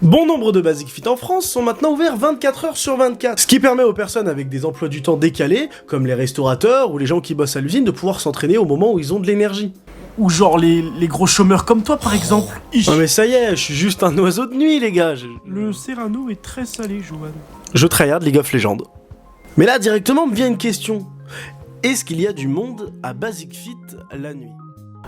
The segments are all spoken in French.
Bon nombre de Basic Fit en France sont maintenant ouverts 24 heures sur 24, ce qui permet aux personnes avec des emplois du temps décalés, comme les restaurateurs ou les gens qui bossent à l'usine, de pouvoir s'entraîner au moment où ils ont de l'énergie. Ou genre les gros chômeurs comme toi par exemple. Oh mais ça y est, je suis juste un oiseau de nuit les gars. Le Serrano est très salé, Johan. Je tryhard League of Legends. Mais là directement me vient une question. Est-ce qu'il y a du monde à Basic Fit la nuit?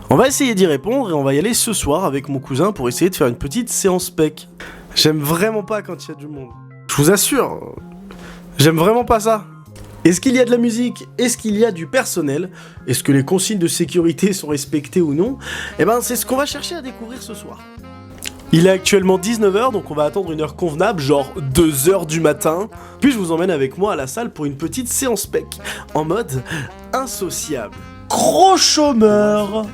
On va essayer d'y répondre et on va y aller ce soir avec mon cousin pour essayer de faire une petite séance spec. J'aime vraiment pas quand il y a du monde. Je vous assure, j'aime vraiment pas ça. Est-ce qu'il y a de la musique? Est-ce qu'il y a du personnel? Est-ce que les consignes de sécurité sont respectées ou non? Eh ben c'est ce qu'on va chercher à découvrir ce soir. Il est actuellement 19h, donc on va attendre une heure convenable, genre 2h du matin. Puis je vous emmène avec moi à la salle pour une petite séance spec, en mode insociable. Gros chômeur.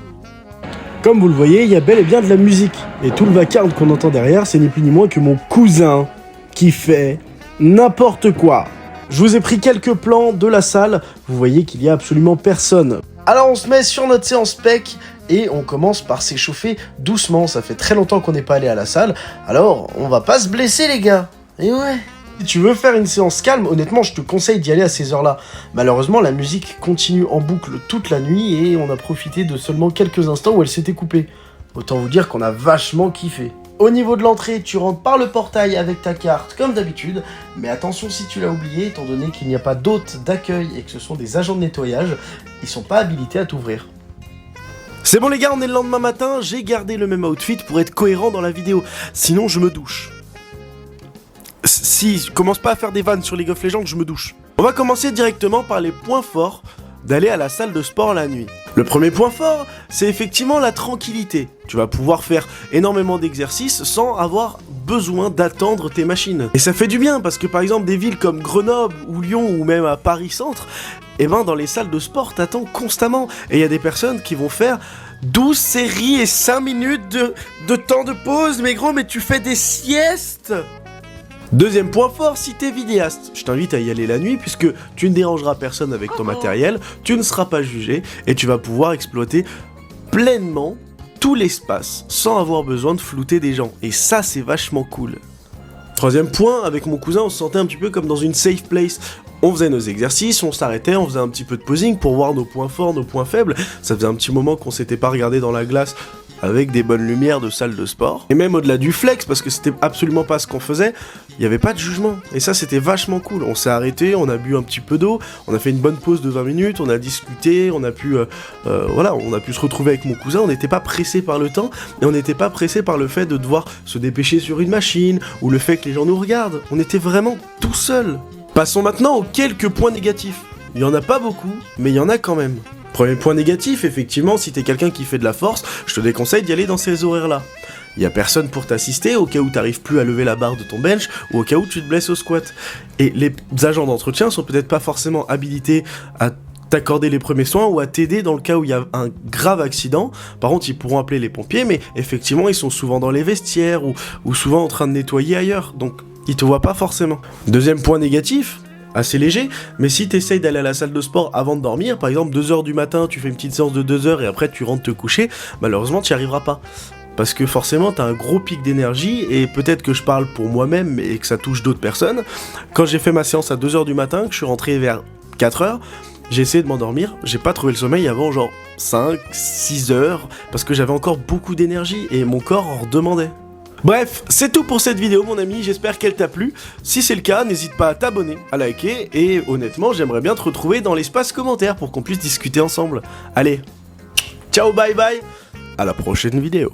Comme vous le voyez, il y a bel et bien de la musique. Et tout le vacarme qu'on entend derrière, c'est ni plus ni moins que mon cousin qui fait n'importe quoi. Je vous ai pris quelques plans de la salle, vous voyez qu'il y a absolument personne. Alors on se met sur notre séance spec et on commence par s'échauffer doucement. Ça fait très longtemps qu'on n'est pas allé à la salle, alors on va pas se blesser les gars. Et ouais. Si tu veux faire une séance calme, honnêtement, je te conseille d'y aller à ces heures-là. Malheureusement, la musique continue en boucle toute la nuit et on a profité de seulement quelques instants où elle s'était coupée. Autant vous dire qu'on a vachement kiffé. Au niveau de l'entrée, tu rentres par le portail avec ta carte comme d'habitude, mais attention si tu l'as oublié, étant donné qu'il n'y a pas d'hôtes d'accueil et que ce sont des agents de nettoyage, ils sont pas habilités à t'ouvrir. C'est bon les gars, on est le lendemain matin, j'ai gardé le même outfit pour être cohérent dans la vidéo, sinon je me douche. Si, je commence pas à faire des vannes sur League of Legends, je me douche. On va commencer directement par les points forts d'aller à la salle de sport la nuit. Le premier point fort, c'est effectivement la tranquillité. Tu vas pouvoir faire énormément d'exercices sans avoir besoin d'attendre tes machines. Et ça fait du bien parce que par exemple des villes comme Grenoble ou Lyon ou même à Paris Centre, eh ben dans les salles de sport t'attends constamment. Et il y a des personnes qui vont faire 12 séries et 5 minutes de temps de pause. Mais gros, mais tu fais des siestes! Deuxième point fort, si t'es vidéaste, je t'invite à y aller la nuit puisque tu ne dérangeras personne avec ton matériel, tu ne seras pas jugé et tu vas pouvoir exploiter pleinement tout l'espace sans avoir besoin de flouter des gens. Et ça, c'est vachement cool. Troisième point, avec mon cousin, on se sentait un petit peu comme dans une safe place. On faisait nos exercices, on s'arrêtait, on faisait un petit peu de posing pour voir nos points forts, nos points faibles. Ça faisait un petit moment qu'on s'était pas regardé dans la glace avec des bonnes lumières de salle de sport. Et même au-delà du flex, parce que c'était absolument pas ce qu'on faisait, il n'y avait pas de jugement. Et ça, c'était vachement cool. On s'est arrêté, on a bu un petit peu d'eau, on a fait une bonne pause de 20 minutes, on a discuté, on a pu on a pu se retrouver avec mon cousin. On n'était pas pressé par le temps, et on n'était pas pressé par le fait de devoir se dépêcher sur une machine, ou le fait que les gens nous regardent. On était vraiment tout seul. Passons maintenant aux quelques points négatifs. Il y en a pas beaucoup, mais il y en a quand même. Premier point négatif, effectivement, si t'es quelqu'un qui fait de la force, je te déconseille d'y aller dans ces horaires-là. Il y a personne pour t'assister au cas où t'arrives plus à lever la barre de ton bench ou au cas où tu te blesses au squat. Et les agents d'entretien sont peut-être pas forcément habilités à t'accorder les premiers soins ou à t'aider dans le cas où il y a un grave accident. Par contre, ils pourront appeler les pompiers, mais effectivement, ils sont souvent dans les vestiaires ou souvent en train de nettoyer ailleurs, donc ils te voient pas forcément. Deuxième point négatif, assez léger, mais si t'essayes d'aller à la salle de sport avant de dormir, par exemple 2h du matin, tu fais une petite séance de 2h et après tu rentres te coucher, malheureusement tu n'y arriveras pas. Parce que forcément t'as un gros pic d'énergie, et peut-être que je parle pour moi-même et que ça touche d'autres personnes. Quand j'ai fait ma séance à 2h du matin, que je suis rentré vers 4h, j'ai essayé de m'endormir, j'ai pas trouvé le sommeil avant genre 5-6 heures, parce que j'avais encore beaucoup d'énergie et mon corps en redemandait. Bref, c'est tout pour cette vidéo mon ami, j'espère qu'elle t'a plu. Si c'est le cas, n'hésite pas à t'abonner, à liker, et honnêtement, j'aimerais bien te retrouver dans l'espace commentaire pour qu'on puisse discuter ensemble. Allez, ciao, bye bye, à la prochaine vidéo.